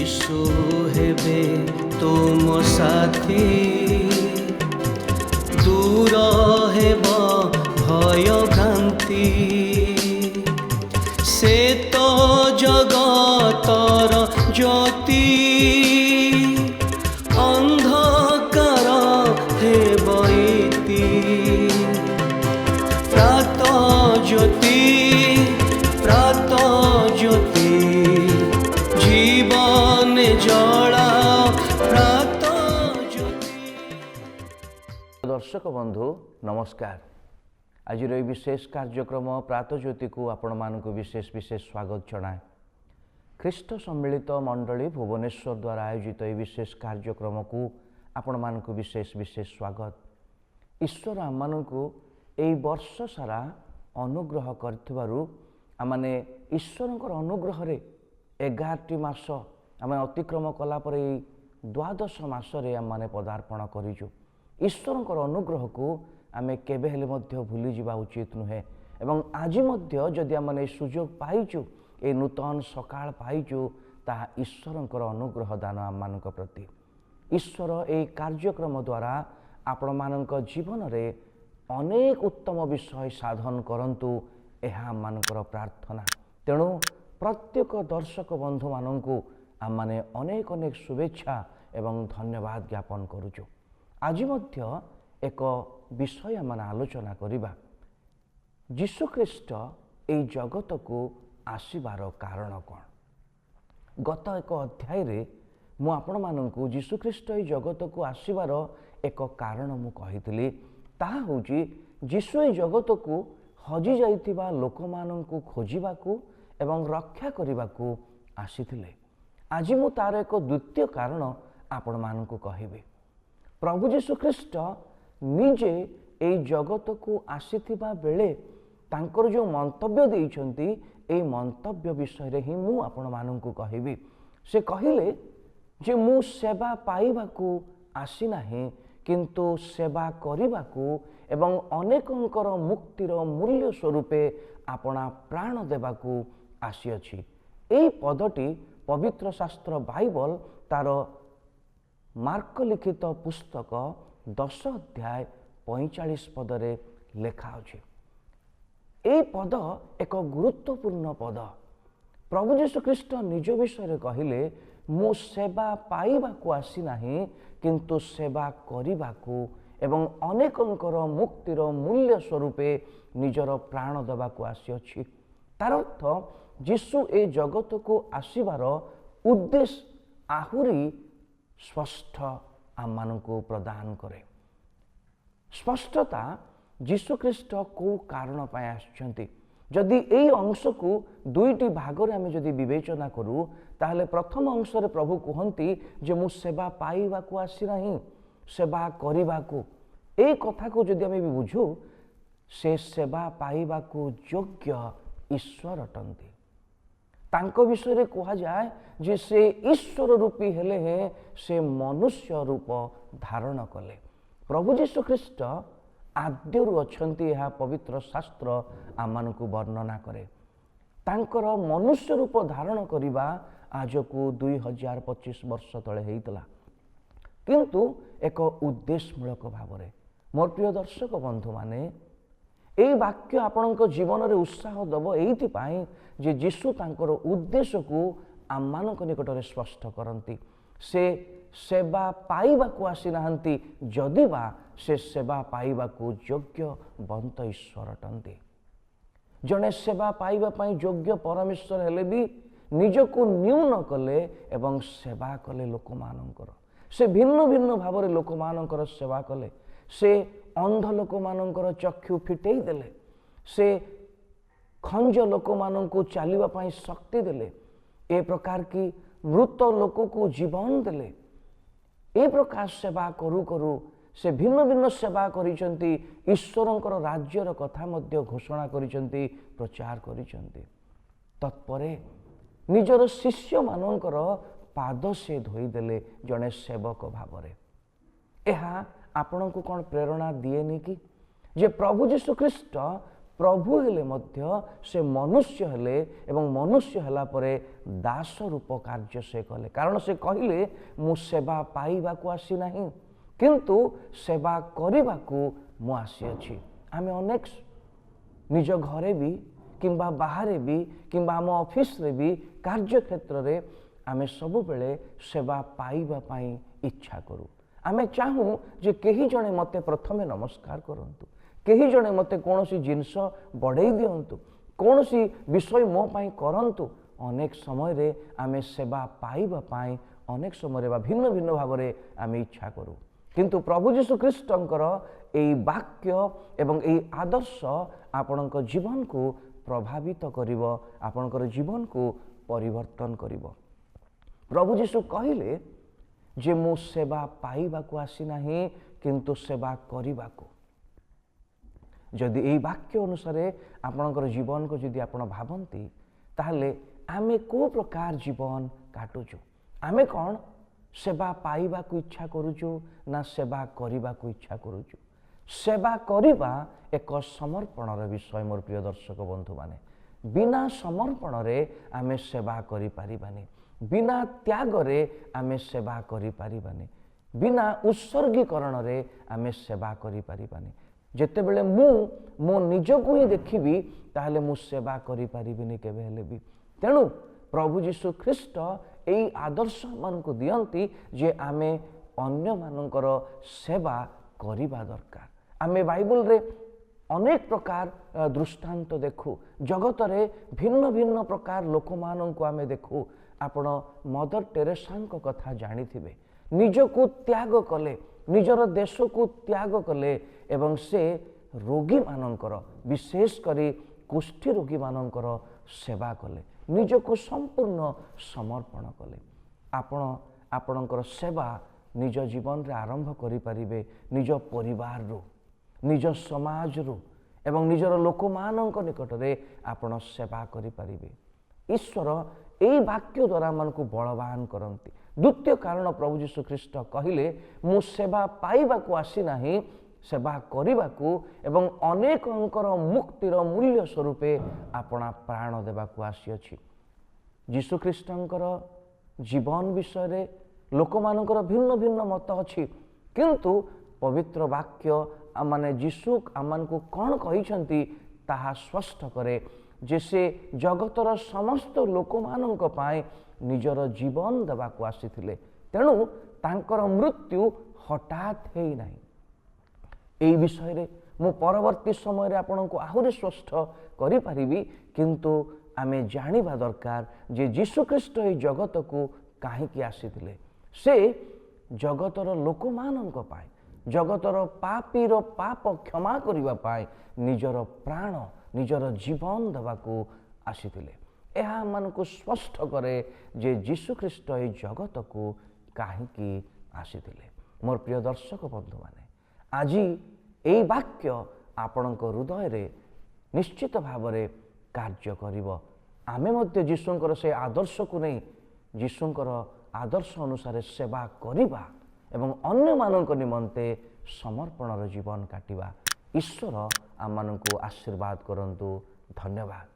यीशु हेबे तुम साथी दूर हेब भय भ्रांति से तो जगतर ज्योति अंधकार हेब इति प्रात ज्योति जीवन जला प्रात ज्योति। दर्शक बंधु नमस्कार। आज विशेष कार्यक्रम प्रात ज्योति को आपण मानक विशेष स्वागत जनाए। ख्रीष्ट सम्मिलित मंडली भुवनेश्वर द्वारा आयोजित यह विशेष कार्यक्रम को आपण मानक विशेष स्वागत। ईश्वर आम मानक यही वर्ष सारा अनुग्रह करथिबारु आमाने ईश्वरंकर अनुग्रह रे 11टी मास आम अतिक्रम कला पर द्वादश मासरे आम पदार्पण करिजु। ईश्वरंकर अनुग्रह को आमे केबे हेले मध्य भूली जिबा उचित नुहे एवं आज मध्य जदि आम सुजोग पाइचु ए नूतन सकाळ पाइचु ताहा ईश्वरंकर अनुग्रह दान आम मानक प्रति। ईश्वर ए कार्यक्रम द्वारा आपण मानक जीवन रे अनेक उत्तम विषय साधन करंतु एहा मानकर प्रार्थना। तेणु प्रत्येक दर्शक बंधु मानंकु आम माने अनेक अनेक शुभेच्छा एवं धन्यवाद ज्ञापन करुचु। आज मध्य एक विषय आम आलोचना करिबा। यीशु ख्रीष्ट ए जगत को आसीबार कारण कौन। गत एक अध्याय रे मु आपण मानंकु यीशु ख्रीष्ट ए जगत को आसीबार एक कारण मु कहितली। ताहा होची यीशु ए जगत को हजि जाइथिबा लोकमानंकु खोजिबाकू एवं रक्षा करिबाकू आसीथिले। आज मु तार एक द्वितीय कारण आपण मानंकु कहिबे। प्रभु यीशु ख्रीष्ट निजे ए जगत को आसीथिबा बेले तांकर जो मंतव्य देइछंती ए मंतव्य विषय रे ही मु आपण मानंकु कहिबी। से कहिले जे मु सेवा पाइबाकू आसी नाही किंतु सेवा करिबाकू एवं अनेकंकर मुक्तिर मूल्य स्वरूपे आपणा प्राण देबाकू आसीअछि। एई पदटी पवित्र शास्त्र बाइबल तार मार्क लिखित पुस्तक 10 अध्याय 45 पदरे लेखा अछि। एई पद एक गुरुत्वपूर्ण पद। प्रभु यीशु ख्रीष्ट निज विषय कहिले मु सेवा पाइबाकू आसी नाही किंतु सेवा करिबाकू एवं अनेकंकर मुक्तिर मूल्य स्वरूपे निजर प्राण देबाकू आसीअछि। तार अर्थ यीशु ए जगत को आसीबार उद्देश्य आहुरी स्पष्ट आम मानकु प्रदान करे। स्पष्टता यीशु ख्रीष्ट को कारण पाए आछंती। जदि एई अंश को दुईटी भागरे आमे जदि विवेचना करू ताहले प्रथम अंश रे प्रभु कहंती जे मु सेवा पाइबाकू आसी नाही सेवा करिबाकू। एई कथा को जदि आमे बुझू से सेवा पाइबाकू योग्य ईश्वर अटंती। तांको विषय रे कहा जाए जे से ईश्वर रूपी हेले हे से मनुष्य रूप धारण कले। प्रभु यीशु ख्रीष्ट आद्यरु अछंती यह पवित्र शास्त्र आमानकु वर्णना करे। तांकर मनुष्य रूप धारण करिबा आज को 2025 वर्ष तले हेइतला किंतु एक उद्देश्यमूलक भावरे। मोर प्रिय दर्शक बंधु माने एई वाक्य आपणक जीवन रे उत्साह दब एइथि पाई जे यीशु तांकर उद्देश्य को आमानक निकट रे स्पष्ट करंती। से सेवा पाइबाकू आसी नाहंती जदि बा से सेवा पाइबाकू योग्य बंत ईश्वर अटंती। जने सेवा पाइबा पाई योग्य परमेश्वर हेले भी निजको न्यून कले एवं सेवा कले लोक मानकर। से भिन्न भिन्न भाव रे लोक मानकर सेवा कले। से अंध लोक मानकर चक्षु फिटेई देले। से खंज लोक माननको चालिबा पाई शक्ति देले। ए प्रकार की मृत लोक को जीवन देले। ए प्रकार सेवा करू करू से भिन्न भिन्न सेवा करिसंती। ईश्वरंकर राज्यर कथा मध्य घोषणा करिसंती प्रचार करिसंती। तत्परे निजर शिष्य मानकर पाद से धोई देले जने सेवक भावरे। एहा आपन को कौन प्रेरणा दिएनि कि जे प्रभु यीशु ख्रीष्ट ପ୍ରଭୁ ହେଲେ ମଧ୍ୟ ସେ ମନୁଷ୍ୟ ହେଲେ ଏବଂ ମନୁଷ୍ୟ ହେଲା ପରେ ଦାସ ରୂପ କାର୍ଯ୍ୟ ସେ କଲେ। କାରଣ ସେ କହିଲେ ମୁଁ ସେବା ପାଇବାକୁ ଆସିନାହିଁ କିନ୍ତୁ ସେବା କରିବାକୁ ମୁଁ ଆସିଅଛି। ଆମେ ଅନେକ ନିଜ ଘରେ ବି କିମ୍ବା ବାହାରେ ବି କିମ୍ବା ଆମ ଅଫିସରେ ବି କାର୍ଯ୍ୟକ୍ଷେତ୍ରରେ ଆମେ ସବୁବେଳେ ସେବା ପାଇବା ପାଇଁ ଇଚ୍ଛା କରୁ। ଆମେ ଚାହୁଁ ଯେ କେହି ଜଣେ ମୋତେ ପ୍ରଥମେ ନମସ୍କାର କରନ୍ତୁ, କେହି ଜଣେ ମୋତେ କୌଣସି ଜିନିଷ ବଢ଼େଇ ଦିଅନ୍ତୁ, କୌଣସି ବିଷୟ ମୋ ପାଇଁ କରନ୍ତୁ। ଅନେକ ସମୟରେ ଆମେ ସେବା ପାଇବା ପାଇଁ ଅନେକ ସମୟରେ ବା ଭିନ୍ନ ଭିନ୍ନ ଭାବରେ ଆମେ ଇଚ୍ଛା କରୁ। କିନ୍ତୁ ପ୍ରଭୁ ଯୀଶୁ ଖ୍ରୀଷ୍ଟଙ୍କର ଏହି ବାକ୍ୟ ଏବଂ ଏହି ଆଦର୍ଶ ଆପଣଙ୍କ ଜୀବନକୁ ପ୍ରଭାବିତ କରିବ, ଆପଣଙ୍କର ଜୀବନକୁ ପରିବର୍ତ୍ତନ କରିବ। ପ୍ରଭୁ ଯୀଶୁ କହିଲେ ଯେ ମୁଁ ସେବା ପାଇବାକୁ ଆସିନାହିଁ କିନ୍ତୁ ସେବା କରିବାକୁ। ଯଦି ଏହି ବାକ୍ୟ ଅନୁସାରେ ଆପଣଙ୍କର ଜୀବନକୁ ଯଦି ଆପଣ ଭାବନ୍ତି, ତାହେଲେ ଆମେ କେଉଁ ପ୍ରକାର ଜୀବନ କାଟୁଛୁ? ଆମେ କ'ଣ ସେବା ପାଇବାକୁ ଇଚ୍ଛା କରୁଛୁ ନା ସେବା କରିବାକୁ ଇଚ୍ଛା କରୁଛୁ? ସେବା କରିବା ଏକ ସମର୍ପଣର ବିଷୟ। ମୋର ପ୍ରିୟ ଦର୍ଶକ ବନ୍ଧୁମାନେ, ବିନା ସମର୍ପଣରେ ଆମେ ସେବା କରିପାରିବାନି, ବିନା ତ୍ୟାଗରେ ଆମେ ସେବା କରିପାରିବାନି, ବିନା ଉତ୍ସର୍ଗୀକରଣରେ ଆମେ ସେବା କରିପାରିବାନି। ଯେତେବେଳେ ମୁଁ ମୋ ନିଜକୁ ହିଁ ଦେଖିବି ତାହେଲେ ମୁଁ ସେବା କରିପାରିବିନି କେବେ ହେଲେ ବି। ତେଣୁ ପ୍ରଭୁ ଯୀଶୁ ଖ୍ରୀଷ୍ଟ ଏହି ଆଦର୍ଶ ମାନଙ୍କୁ ଦିଅନ୍ତି ଯେ ଆମେ ଅନ୍ୟମାନଙ୍କର ସେବା କରିବା ଦରକାର। ଆମେ ବାଇବଲରେ ଅନେକ ପ୍ରକାର ଦୃଷ୍ଟାନ୍ତ ଦେଖୁ, ଜଗତରେ ଭିନ୍ନ ଭିନ୍ନ ପ୍ରକାର ଲୋକମାନଙ୍କୁ ଆମେ ଦେଖୁ। ଆପଣ ମଦର ଟେରେସାଙ୍କ କଥା ଜାଣିଥିବେ। ନିଜକୁ ତ୍ୟାଗ କଲେ, ନିଜର ଦେଶକୁ ତ୍ୟାଗ କଲେ ଏବଂ ସେ ରୋଗୀମାନଙ୍କର, ବିଶେଷ କରି କୁଷ୍ଠି ରୋଗୀମାନଙ୍କର ସେବା କଲେ, ନିଜକୁ ସମ୍ପୂର୍ଣ୍ଣ ସମର୍ପଣ କଲେ। ଆପଣ ଆପଣଙ୍କର ସେବା ନିଜ ଜୀବନରେ ଆରମ୍ଭ କରିପାରିବେ ନିଜ ପରିବାରରୁ, ନିଜ ସମାଜରୁ ଏବଂ ନିଜର ଲୋକମାନଙ୍କ ନିକଟରେ ଆପଣ ସେବା କରିପାରିବେ। ଈଶ୍ୱର ଏହି ବାକ୍ୟ ଦ୍ୱାରା ଆମମାନଙ୍କୁ ବଳବାନ କରନ୍ତି। ଦ୍ୱିତୀୟ କାରଣ ପ୍ରଭୁ ଯୀଶୁ ଖ୍ରୀଷ୍ଟ କହିଲେ ମୁଁ ସେବା ପାଇବାକୁ ଆସିନାହିଁ, ସେବା କରିବାକୁ ଏବଂ ଅନେକଙ୍କର ମୁକ୍ତିର ମୂଲ୍ୟ ସ୍ୱରୂପେ ଆପଣା ପ୍ରାଣ ଦେବାକୁ ଆସିଅଛି। ଯୀଶୁଖ୍ରୀଷ୍ଟଙ୍କର ଜୀବନ ବିଷୟରେ ଲୋକମାନଙ୍କର ଭିନ୍ନ ଭିନ୍ନ ମତ ଅଛି, କିନ୍ତୁ ପବିତ୍ର ବାକ୍ୟ ମାନେ ଯୀଶୁ ଆମମାନଙ୍କୁ କ'ଣ କହିଛନ୍ତି ତାହା ସ୍ପଷ୍ଟ କରେ ଯେ ସେ ଜଗତର ସମସ୍ତ ଲୋକମାନଙ୍କ ପାଇଁ ନିଜର ଜୀବନ ଦେବାକୁ ଆସିଥିଲେ। ତେଣୁ ତାଙ୍କର ମୃତ୍ୟୁ ହଠାତ୍ ହେଇନାହିଁ। ଏହି ବିଷୟରେ ମୁଁ ପରବର୍ତ୍ତୀ ସମୟରେ ଆପଣଙ୍କୁ ଆହୁରି ସ୍ପଷ୍ଟ କରିପାରିବି, କିନ୍ତୁ ଆମେ ଜାଣିବା ଦରକାର ଯେ ଯୀଶୁଖ୍ରୀଷ୍ଟ ଏହି ଜଗତକୁ କାହିଁକି ଆସିଥିଲେ। ସେ ଜଗତର ଲୋକମାନଙ୍କ ପାଇଁ, ଜଗତର ପାପୀର ପାପ କ୍ଷମା କରିବା ପାଇଁ ନିଜର ପ୍ରାଣ, ନିଜର ଜୀବନ ଦେବାକୁ ଆସିଥିଲେ। ଏହା ଆମମାନଙ୍କୁ ସ୍ପଷ୍ଟ କରେ ଯେ ଯୀଶୁଖ୍ରୀଷ୍ଟ ଏହି ଜଗତକୁ କାହିଁକି ଆସିଥିଲେ। ମୋର ପ୍ରିୟ ଦର୍ଶକ ବନ୍ଧୁମାନେ, ଆଜି ଏହି ବାକ୍ୟ ଆପଣଙ୍କ ହୃଦୟରେ ନିଶ୍ଚିତ ଭାବରେ କାର୍ଯ୍ୟ କରିବ। ଆମେ ମଧ୍ୟ ଯୀଶୁଙ୍କର ସେ ଆଦର୍ଶକୁ ନେଇ ଯୀଶୁଙ୍କର ଆଦର୍ଶ ଅନୁସାରେ ସେବା କରିବା ଏବଂ ଅନ୍ୟମାନଙ୍କ ନିମନ୍ତେ ସମର୍ପଣର ଜୀବନ କାଟିବା। ଈଶ୍ୱର ଆମମାନଙ୍କୁ ଆଶୀର୍ବାଦ କରନ୍ତୁ। ଧନ୍ୟବାଦ।